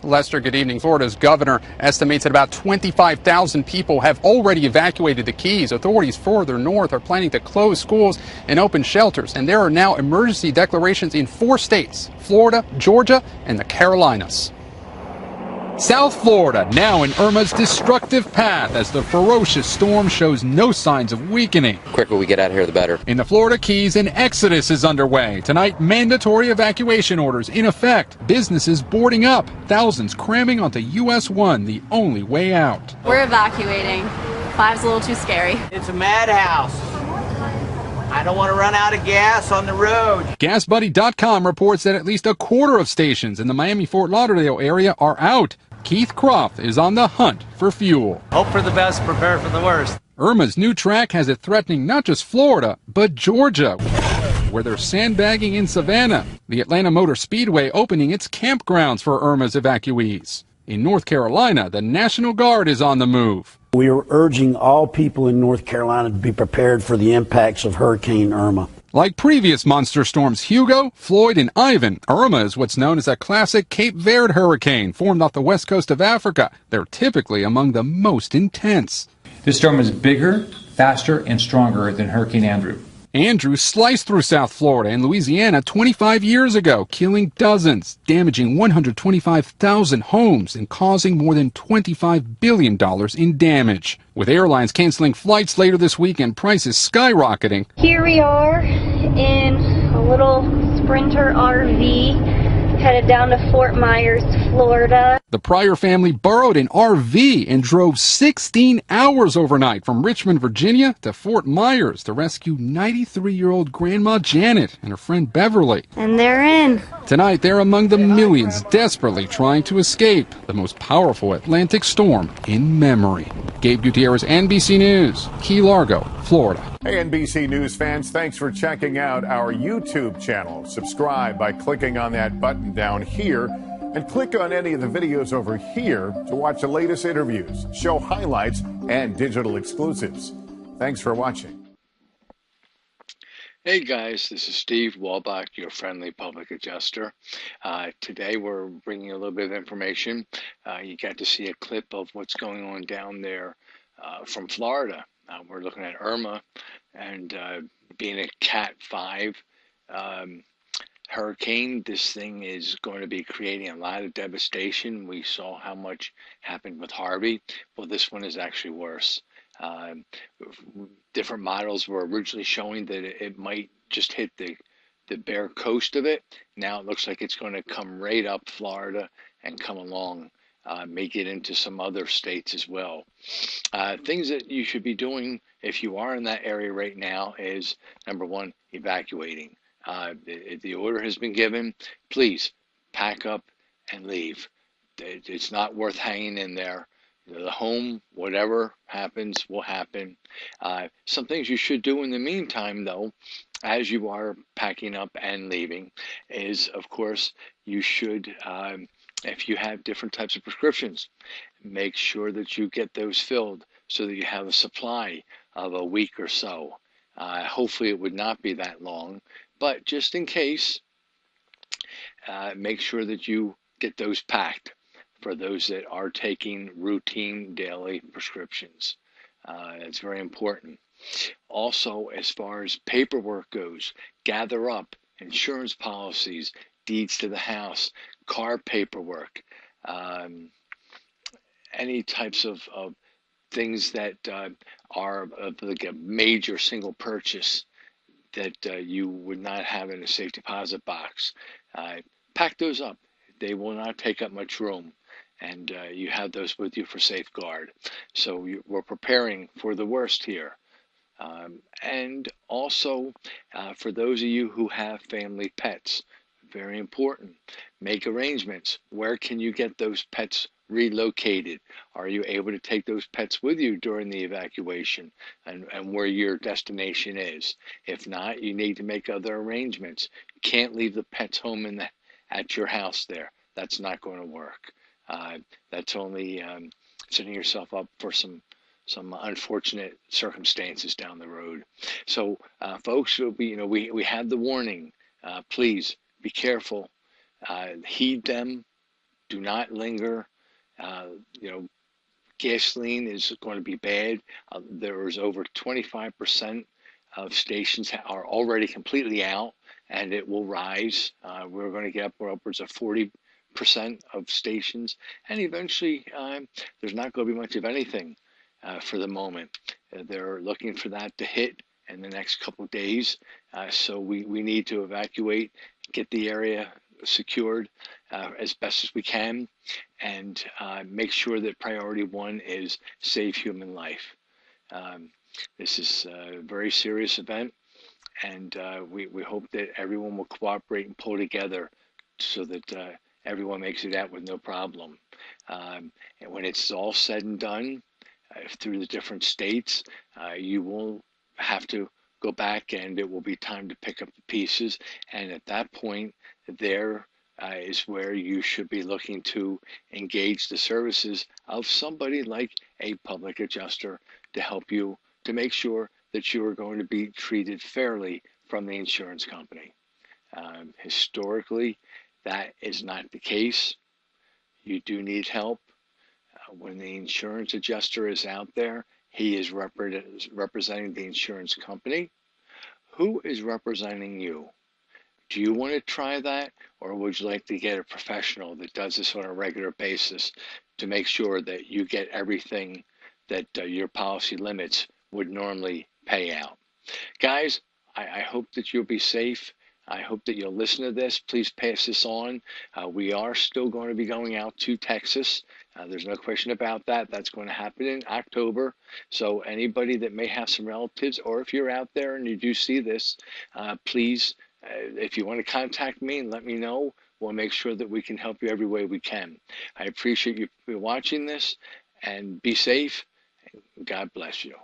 Lester, good evening. Florida's governor estimates that about 25,000 people have already evacuated the Keys. Authorities further north are planning to close schools and open shelters. And there are now emergency declarations in 4 states, Florida, Georgia, and the Carolinas. South Florida now in Irma's destructive path as the ferocious storm shows no signs of weakening. The quicker we get out of here, the better. In the Florida Keys, an exodus is underway. Tonight, mandatory evacuation orders in effect. Businesses boarding up. Thousands cramming onto US 1, the only way out. We're evacuating. 5's a little too scary. It's a madhouse. I don't want to run out of gas on the road. GasBuddy.com reports that at least a quarter of stations in the Miami-Fort Lauderdale area are out. Keith Croft is on the hunt for fuel. Hope for the best, prepare for the worst. Irma's new track has it threatening not just Florida, but Georgia, where they're sandbagging in Savannah. The Atlanta Motor Speedway opening its campgrounds for Irma's evacuees. In North Carolina, the National Guard is on the move. We are urging all people in North Carolina to be prepared for the impacts of Hurricane Irma. Like previous monster storms Hugo, Floyd, and Ivan, Irma is what's known as a classic Cape Verde hurricane formed off the west coast of Africa. They're typically among the most intense. This storm is bigger, faster, and stronger than Hurricane Andrew. Andrew sliced through South Florida and Louisiana 25 years ago, killing dozens, damaging 125,000 homes, and causing more than $25 billion in damage. With airlines canceling flights later this week and prices skyrocketing. Here we are in a little Sprinter RV, headed down to Fort Myers, Florida. The Pryor family borrowed an RV and drove 16 hours overnight from Richmond, Virginia to Fort Myers to rescue 93-year-old Grandma Janet and her friend Beverly. And they're in. Tonight, they're among the millions desperately trying to escape the most powerful Atlantic storm in memory. Gabe Gutierrez, NBC News, Key Largo, Florida. Hey, NBC News fans, thanks for checking out our YouTube channel. Subscribe by clicking on that button down here and click on any of the videos over here to watch the latest interviews, show highlights, and digital exclusives. Thanks for watching. Hey guys, this is SteveWolbach, your friendly public adjuster. Today we're bringing a little bit of information. You got to see a clip of what's going on down there from Florida. We're looking at Irma and being a Cat 5 hurricane. This thing is going to be creating a lot of devastation. We saw how much happened with Harvey. Well, this one is actually worse. Different models were originally showing that it might just hit the bare coast of it. Now it looks like it's going to come right up Florida and come along, make it into some other states as well. Things that you should be doing if you are in that area right now is, number one, evacuating. The order has been given. Please pack up and leave. It's not worth hanging in there. The home, whatever happens, will happen. Some things you should do in the meantime, though, as you are packing up and leaving, is, of course, you should, if you have different types of prescriptions, make sure that you get those filled so that you have a supply of a week or so. Hopefully it would not be that long, but just in case, make sure that you get those packed for those that are taking routine daily prescriptions. It's very important. Also, as far as paperwork goes, gather up insurance policies, deeds to the house, car paperwork, any types of things that are like a major single purchase that you would not have in a safe deposit box. Pack those up. They will not take up much room, and you have those with you for safeguard. So we're preparing for the worst here. And also, for those of you who have family pets, very important, make arrangements. Where can you get those pets relocated? Are you able to take those pets with you during the evacuation and where your destination is? If not, you need to make other arrangements. You can't leave the pets home at your house there. That's not going to work. That's only setting yourself up for some some unfortunate circumstances down the road. So, folks, we have the warning. Please be careful. Heed them. Do not linger. Gasoline is going to be bad. There is over 25% of stations are already completely out, and it will rise. We're going to get upwards of 40% of stations, and eventually there's not going to be much of anything for the moment. They're looking for that to hit in the next couple of days, so we need to evacuate, get the area secured as best as we can, and make sure that priority one is save human life. This is a very serious event, and we hope that everyone will cooperate and pull together so that everyone makes it out with no problem. And when it's all said and done, through the different states, you will have to go back, and it will be time to pick up the pieces. And at that point, there is where you should be looking to engage the services of somebody like a public adjuster to help you to make sure that you are going to be treated fairly from the insurance company. Historically, that is not the case. You do need help. When the insurance adjuster is out there, he is representing the insurance company. Who is representing you? Do you want to try that, or would you like to get a professional that does this on a regular basis to make sure that you get everything that your policy limits would normally pay out? Guys, I hope that you'll be safe. I hope that you'll listen to this. Please pass this on. We are still going to be going out to Texas. There's no question about that. That's going to happen in October. So anybody that may have some relatives, or if you're out there and you do see this, please, if you want to contact me and let me know, we'll make sure that we can help you every way we can. I appreciate you watching this, and be safe. God bless you.